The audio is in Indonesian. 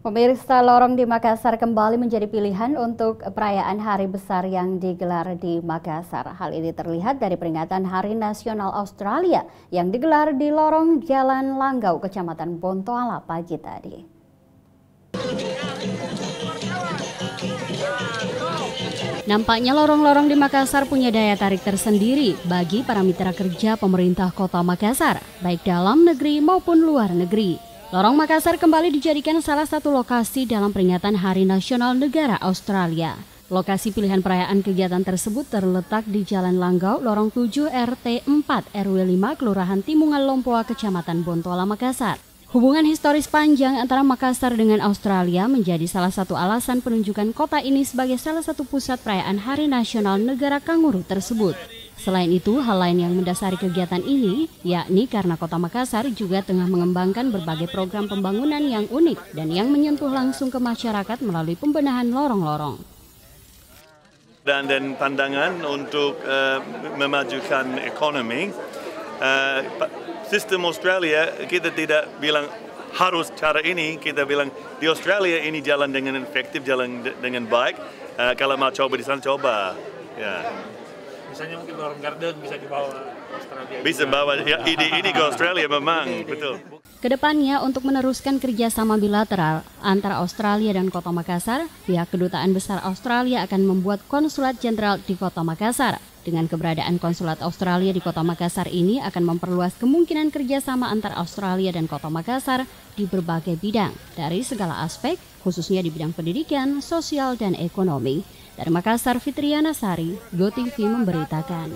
Pemirsa, lorong di Makassar kembali menjadi pilihan untuk perayaan hari besar yang digelar di Makassar. Hal ini terlihat dari peringatan Hari Nasional Australia yang digelar di lorong Jalan Langgau, Kecamatan Bontoala pagi tadi. Nampaknya lorong-lorong di Makassar punya daya tarik tersendiri bagi para mitra kerja pemerintah Kota Makassar, baik dalam negeri maupun luar negeri. Lorong Makassar kembali dijadikan salah satu lokasi dalam peringatan Hari Nasional Negara Australia. Lokasi pilihan perayaan kegiatan tersebut terletak di Jalan Langgau, Lorong 7 RT 4 RW 5 Kelurahan Timungan Lompoa, Kecamatan Bontoala, Makassar. Hubungan historis panjang antara Makassar dengan Australia menjadi salah satu alasan penunjukan kota ini sebagai salah satu pusat perayaan Hari Nasional Negara Kanguru tersebut. Selain itu, hal lain yang mendasari kegiatan ini, yakni karena Kota Makassar juga tengah mengembangkan berbagai program pembangunan yang unik dan yang menyentuh langsung ke masyarakat melalui pembenahan lorong-lorong. Dan pandangan untuk memajukan ekonomi, sistem Australia kita tidak bilang harus cara ini, kita bilang di Australia ini jalan dengan efektif, jalan dengan baik. Kalau mau coba di sana, coba. Ya. Misalnya mungkin Lorong Garden bisa dibawa Australia. Bisa bawa ya, ini ke Australia memang, betul. Kedepannya untuk meneruskan kerjasama bilateral antara Australia dan Kota Makassar, pihak Kedutaan Besar Australia akan membuat konsulat jenderal di Kota Makassar. Dengan keberadaan konsulat Australia di Kota Makassar ini akan memperluas kemungkinan kerjasama antara Australia dan Kota Makassar di berbagai bidang, dari segala aspek, khususnya di bidang pendidikan, sosial, dan ekonomi. Dari Makassar, Fitriana Sari, GoTV memberitakan.